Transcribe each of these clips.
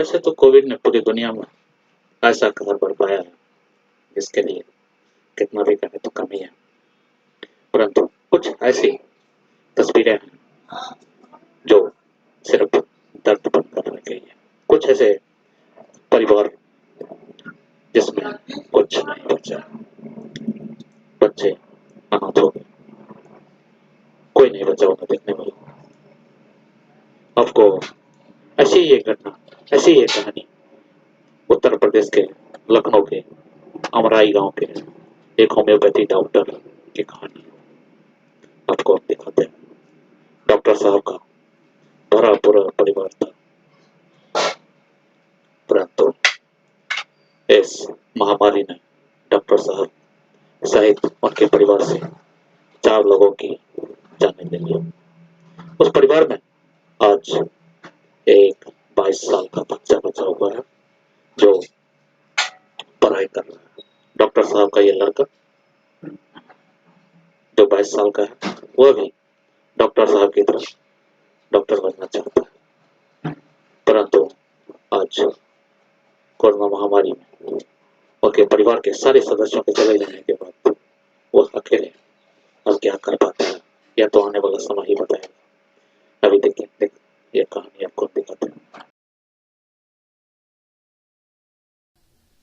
वैसे तो कोविड ने पूरी दुनिया में ऐसा कहर बरपाया है जिसके लिए कितना भी कहे तो कम ही है। परंतु कुछ ऐसी तस्वीरें हैं जो सिर्फ दर्द बंद करने के लिए, कुछ ऐसे परिवार जिसमें कुछ नहीं बचा, बच्चे अनाथ हो गए, कोई नहीं बचा उन्हें देखने वाला। आपको ऐसी ही एक घटना, ऐसी ही एक कहानी उत्तर प्रदेश के लखनऊ के अमराई गांव के एक होम्योपैथी डॉक्टर की कहानी आपको हम दिखाते हैं। डॉक्टर साहब का भरा पूरा परिवार था, परंतु इस महामारी ने डॉक्टर साहब सहित उनके परिवार से 4 लोगों की जानें ले ली। उस परिवार में आज एक 22 साल का बच्चा बचा हुआ है जो पढ़ाई कर रहा है। डॉक्टर साहब का ये लड़का जो 22 साल का है वह भी डॉक्टर साहब की तरह डॉक्टर बनना चाहता है, परंतु आज कोरोना महामारी में उनके परिवार के सारे सदस्यों के चले जाने के बाद वो अकेले अब क्या कर पाता है या तो आने वाला समय ही बताएगा। अभी देखिए ये कहानी आपको दिखाते हैं।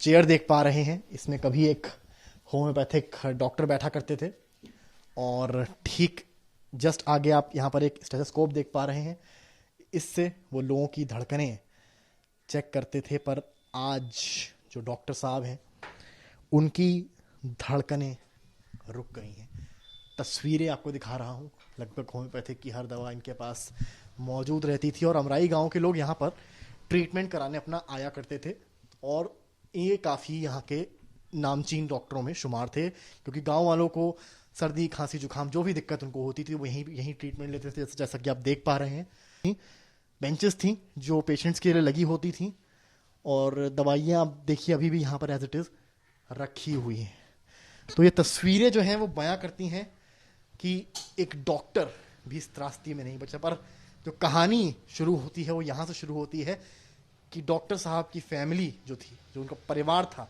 चेयर देख पा रहे हैं, इसमें कभी एक होम्योपैथिक डॉक्टर बैठा करते थे और ठीक जस्ट आगे आप यहाँ पर एक स्टेथोस्कोप देख पा रहे हैं। इससे वो लोगों की धड़कनें चेक करते थे, पर आज जो डॉक्टर साहब हैं उनकी धड़कनें रुक गई हैं। तस्वीरें आपको दिखा रहा हूँ, लगभग होम्योपैथिक की हर दवा इनके पास मौजूद रहती थी और अमराई गांव के लोग यहाँ पर ट्रीटमेंट कराने अपना आया करते थे और ये काफ़ी यहाँ के नामचीन डॉक्टरों में शुमार थे, क्योंकि गांव वालों को सर्दी खांसी जुकाम जो भी दिक्कत उनको होती थी वो यहीं ट्रीटमेंट लेते थे। जैसा कि आप देख पा रहे हैं, बेंचेस थी जो पेशेंट्स के लिए लगी होती थी और दवाइयाँ आप देखिए अभी भी यहाँ पर एज इट इज़ रखी हुई हैं। तो ये तस्वीरें जो हैं वो बयां करती हैं कि एक डॉक्टर भी इस त्रासदी में नहीं बचा। पर जो कहानी शुरू होती है वो यहाँ से शुरू होती है कि डॉक्टर साहब की फैमिली जो थी, जो उनका परिवार था,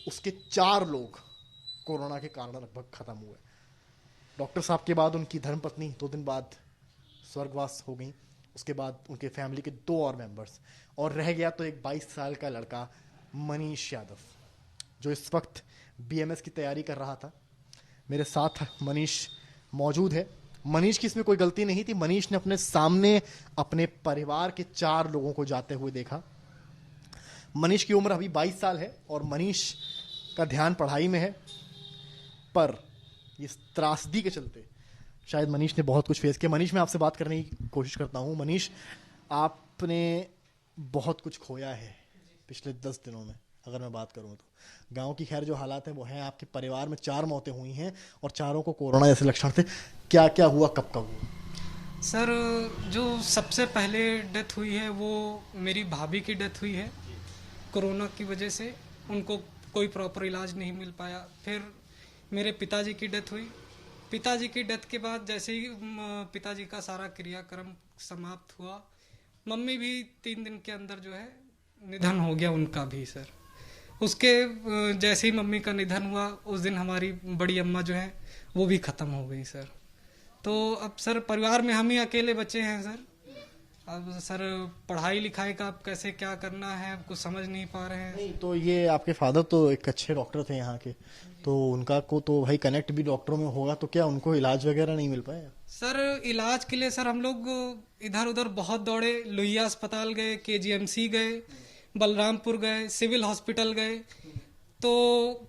उसके 4 लोग कोरोना के कारण लगभग खत्म हुए। डॉक्टर साहब के बाद उनकी धर्मपत्नी 2 दिन बाद स्वर्गवास हो गई, उसके बाद उनके फैमिली के 2 और मेंबर्स, और रह गया तो एक 22 साल का लड़का मनीष यादव जो इस वक्त BMS की तैयारी कर रहा था। मेरे साथ मनीष मौजूद है। मनीष की इसमें कोई गलती नहीं थी। मनीष ने अपने सामने अपने परिवार के 4 लोगों को जाते हुए देखा। मनीष की उम्र अभी 22 साल है और मनीष का ध्यान पढ़ाई में है, पर इस त्रासदी के चलते शायद मनीष ने बहुत कुछ फेस किया। मनीष, मैं आपसे बात करने की कोशिश करता हूँ। मनीष, आपने बहुत कुछ खोया है पिछले 10 दिनों में, अगर मैं बात करूँ तो। गांव की खैर जो हालात हैं वो हैं, आपके परिवार में 4 मौतें हुई हैं और चारों को कोरोना जैसे लक्षण थे। क्या क्या हुआ, कब कब हुआ? सर, जो सबसे पहले डेथ हुई है वो मेरी भाभी की डेथ हुई है कोरोना की वजह से। उनको कोई प्रॉपर इलाज नहीं मिल पाया। फिर मेरे पिताजी की डेथ हुई। पिताजी की डेथ के बाद जैसे ही पिताजी का सारा क्रियाक्रम समाप्त हुआ, मम्मी भी 3 दिन के अंदर जो है निधन हो गया उनका भी सर। उसके जैसे ही मम्मी का निधन हुआ उस दिन हमारी बड़ी अम्मा जो है वो भी ख़त्म हो गई सर। तो अब सर परिवार में हम ही अकेले बचे हैं सर। अब सर पढ़ाई लिखाई का अब कैसे क्या करना है कुछ समझ नहीं पा रहे हैं। नहीं, तो ये आपके फादर तो एक अच्छे डॉक्टर थे यहाँ के, तो उनका को तो भाई कनेक्ट भी डॉक्टरों में होगा, तो क्या उनको इलाज वगैरह नहीं मिल पाया? सर इलाज के लिए सर हम लोग इधर उधर बहुत दौड़े। लोहिया अस्पताल गए, KGMC गए, बलरामपुर गए, सिविल हॉस्पिटल गए, तो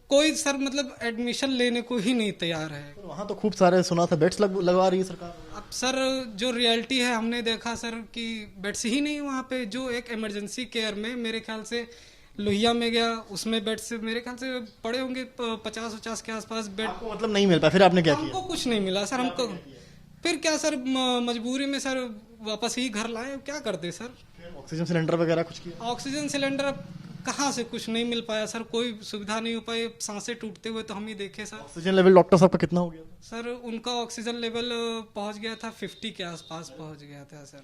कोई सर मतलब एडमिशन लेने को ही नहीं तैयार है। वहाँ तो खूब सारे सुना था बेड्स लगवा रही है सरकार। अब सर जो रियलिटी है हमने देखा सर कि बेड्स ही नहीं वहाँ पे। जो एक इमरजेंसी केयर में मेरे ख्याल से लोहिया में गया, उसमें बेड्स मेरे ख्याल से पड़े होंगे 50-50 के आसपास बेड। मतलब नहीं मिल पाया, फिर आपने क्या किया? हमको कुछ नहीं मिला सर। हमको फिर क्या सर मजबूरी में सर वापस ही घर लाए। क्या करते सर? ऑक्सीजन सिलेंडर वगैरह कुछ किया? ऑक्सीजन सिलेंडर कहाँ से, कुछ नहीं मिल पाया सर। कोई सुविधा नहीं हो पाई। सांसें टूटते हुए तो हम ही देखे सर। ऑक्सीजन लेवल डॉक्टर साहब का कितना हो गया सर? उनका ऑक्सीजन लेवल पहुंच गया था 50 के आसपास पहुंच गया था सर।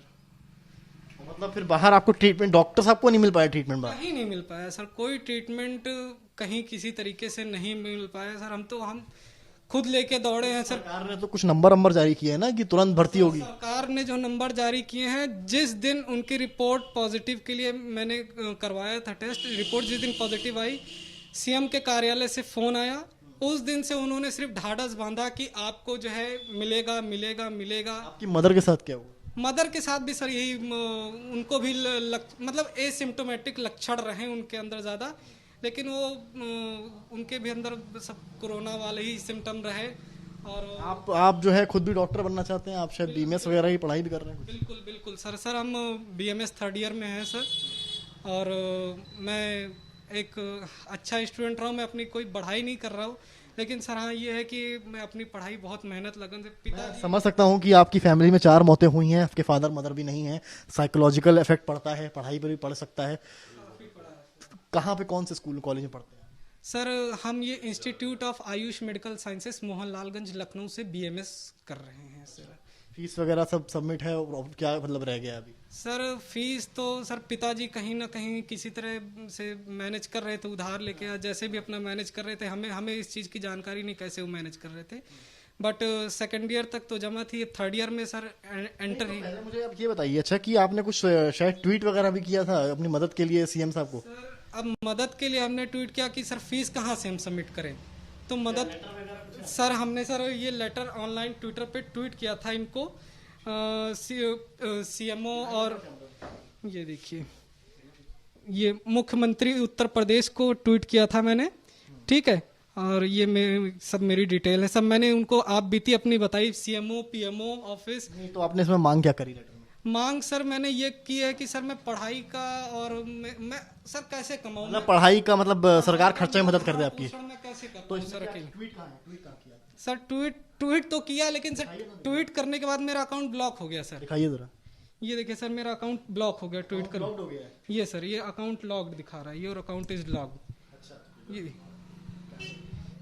मतलब फिर बाहर आपको ट्रीटमेंट, डॉक्टर्स आपको नहीं मिल पाया ट्रीटमेंट बाहर? कहीं नहीं मिल पाया सर, कोई ट्रीटमेंट कहीं किसी तरीके से नहीं मिल पाया सर। हम खुद लेके दौड़े हैं सर। सरकार ने तो कुछ नंबर जारी किए हैं ना कि तुरंत भर्ती होगी। सरकार ने जो नंबर जारी किए हैं, जिस दिन उनकी रिपोर्ट पॉजिटिव के लिए मैंने करवाया था टेस्ट, रिपोर्ट जिस दिन पॉजिटिव आई, सीएम के कार्यालय से फोन आया, उस दिन से उन्होंने सिर्फ ढाढ़स बांधा कि आपको जो है मिलेगा मिलेगा मिलेगा। आपकी मदर के साथ क्या हुआ? मदर के साथ भी सर यही उनको भी मतलब एसिम्टोमेटिक लक्षण रहे उनके अंदर ज़्यादा, लेकिन वो उनके भी अंदर सब कोरोना वाले ही सिम्टम रहे। और आप जो है खुद भी डॉक्टर बनना चाहते हैं? आप शायद बीएमएस वगैरह की पढ़ाई भी कर रहे हैं? बिल्कुल बिल्कुल सर हम बीएमएस थर्ड ईयर में हैं सर। और मैं एक अच्छा स्टूडेंट रहा हूँ, मैं अपनी कोई पढ़ाई नहीं कर रहा हूँ, लेकिन सर हाँ ये है कि मैं अपनी पढ़ाई बहुत मेहनत लगन से पिता समझ सकता हूँ कि आपकी फैमिली में 4 मौतें हुई हैं, आपके फादर मदर भी नहीं हैं, साइकोलॉजिकल इफेक्ट पड़ता है, पढ़ाई पर भी पड़ सकता है। कहाँ पे, कौन से स्कूल कॉलेज में पढ़ते हैं? सर हम ये institute of Ayush medical sciences Mohanlalganj Lucknow से बीएमएस कर रहे हैं सर। फीस वगैरह सब सबमिट है और क्या मतलब रह गया अभी? सर फीस तो सर पिताजी कहीं ना कहीं किसी तरह से मैनेज कर रहे थे, उधार लेके या जैसे भी अपना मैनेज कर रहे थे। हमें इस चीज़ की जानकारी नहीं कैसे वो मैनेज कर रहे थे, बट सेकेंड ईयर तक तो जमा थी। थर्ड ईयर में सर एंटर ही। पहले मुझे आप ये बताइए, अच्छा कि आपने कुछ शायद ट्वीट वगैरह भी किया था अपनी मदद के लिए सीएम साहब को? सर अब मदद के लिए हमने ट्वीट किया कि सर फीस कहाँ से हम सबमिट करें, तो मदद सर हमने सर ये लेटर ऑनलाइन ट्विटर पे ट्वीट किया था इनको, सीएमओ और ये देखिए ये मुख्यमंत्री उत्तर प्रदेश को ट्वीट किया था मैंने, ठीक है। और ये सब मेरी डिटेल है, सब मैंने उनको आप बीती अपनी बताई, सीएमओ पीएमओ ऑफिस। नहीं तो आपने इसमें मांग क्या करी लेटर में? मांग सर मैंने ये की है कि सर मैं पढ़ाई का और मैं सर कैसे कमाऊं, मतलब पढ़ाई का मतलब सरकार खर्चे में मदद कर दे आपकी? मैं कैसे कर तो पाऊं इसमें सर क्या अकेले? ट्वीट कहाँ है? ट्वीट कहाँ किया? सर ट्वीट तो किया, लेकिन सर ट्वीट करने के बाद मेरा अकाउंट ब्लॉक हो गया सर। दिखाइए जरा। ये देखिए सर मेरा अकाउंट ब्लॉक हो गया ट्वीट कर। लॉक्ड हो गया है? ये सर ये अकाउंट लॉक्ड दिखा रहा है, योर अकाउंट इज लॉक्ड। अच्छा।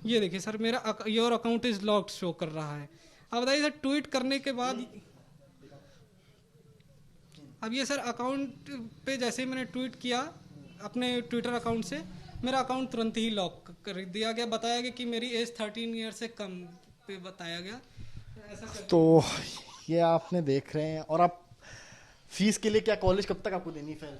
ये देखिए सर मेरा your account is locked show कर रहा है। अब बताइए सर ट्वीट करने के बाद, अब ये सर अकाउंट पे जैसे ही मैंने ट्वीट किया अपने ट्विटर अकाउंट से, मेरा अकाउंट तुरंत ही लॉक कर दिया गया। बताया गया कि मेरी एज 13 ईयर से कम पे बताया गया ऐसा। तो ये आपने देख रहे हैं। और आप फीस के लिए क्या, कॉलेज कब तक आपको देनी है?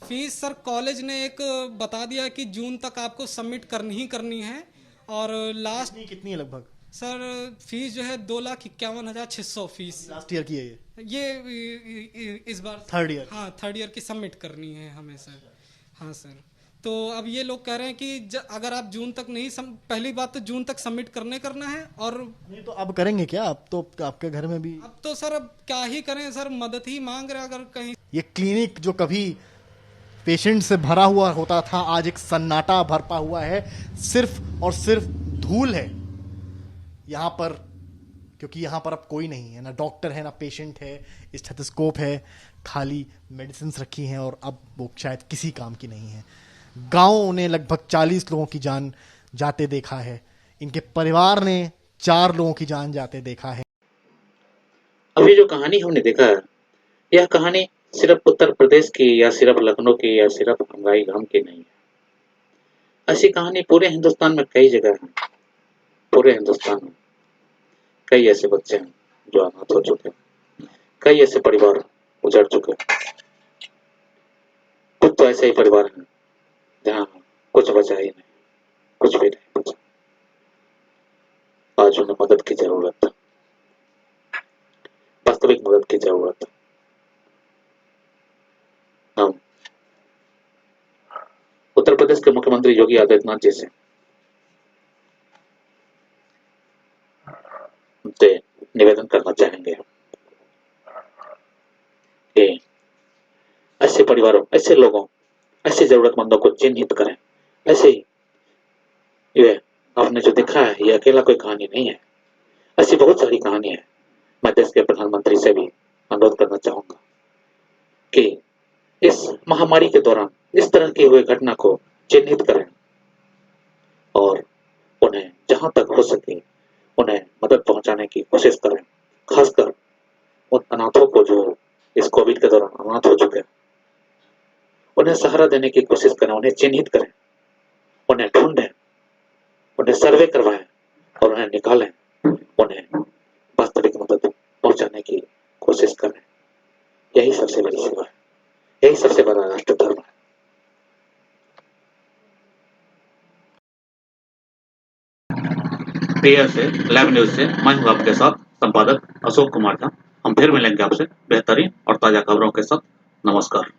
फीस सर कॉलेज ने एक बता दिया कि जून तक आपको सबमिट करनी ही करनी है। और लास्ट कितनी है लगभग? सर फीस जो है 2,51,600 फीस लास्ट ईयर की है ये इस बार थर्ड ईयर? हाँ थर्ड ईयर की सबमिट करनी है हमें सर। हाँ सर, तो अब ये लोग कह रहे हैं कि अगर आप जून तक नहीं पहली बात तो जून तक सबमिट करना है। और नहीं तो अब करेंगे क्या? अब तो आपके घर में भी अब तो सर अब क्या ही करें सर, मदद ही मांग रहे अगर कहीं। ये क्लिनिक जो कभी पेशेंट से भरा हुआ होता था, आज एक सन्नाटा भरपा हुआ है। सिर्फ और सिर्फ धूल है यहाँ पर, क्योंकि यहाँ पर अब कोई नहीं है, ना डॉक्टर है ना पेशेंट है, स्टेथोस्कोप है, खाली मेडिसिन रखी हैं और अब वो शायद किसी काम की नहीं है। गांव ने लगभग 40 लोगों की जान जाते देखा है, इनके परिवार ने 4 लोगों की जान जाते देखा है। अभी जो कहानी हमने देखा है, यह कहानी सिर्फ उत्तर प्रदेश की या सिर्फ लखनऊ की या सिर्फ हंगाई गांव की नहीं है। ऐसी कहानी पूरे हिंदुस्तान में कई जगह है। पूरे हिंदुस्तान में कई ऐसे बच्चे हैं जो अनाथ हो चुके हैं, कई ऐसे परिवार उजड़ चुके हैं। कुछ तो ऐसे ही परिवार हैं जहाँ कुछ बचा ही नहीं, कुछ भी नहीं बचा। आज उन्हें मदद की जरूरत है, वास्तविक मदद की जरूरत है। हम उत्तर प्रदेश के मुख्यमंत्री योगी आदित्यनाथ जी से उनसे निवेदन करना चाहेंगे कि ऐसे परिवारों, ऐसे लोगों, ऐसे जरूरतमंदों को चिन्हित करें। ऐसे ही ये आपने जो देखा है, ये अकेला कोई कहानी नहीं है, ऐसी बहुत सारी कहानी है। मैं देश के प्रधानमंत्री से भी अनुरोध करना चाहूंगा कि इस महामारी के दौरान इस तरह की हुई घटना को चिन्हित करें और उन्हें जहां तक हो सके उन्हें मदद पहुंचाने की कोशिश करें। खासकर उन अनाथों को जो इस कोविड के दौरान अनाथ हो चुके हैं, उन्हें सहारा देने की कोशिश करें, उन्हें चिन्हित करें, उन्हें ढूंढें, उन्हें सर्वे करवाएं और उन्हें निकालें, उन्हें वास्तविक मदद पहुंचाने की कोशिश करें। यही सबसे बड़ी सेवा है, यही सबसे बड़ा राष्ट्र धर्म है। पीएल से लाइव न्यूज से मैं हूं आपके साथ संपादक अशोक कुमार झा। हम फिर मिलेंगे आपसे बेहतरीन और ताजा खबरों के साथ। नमस्कार।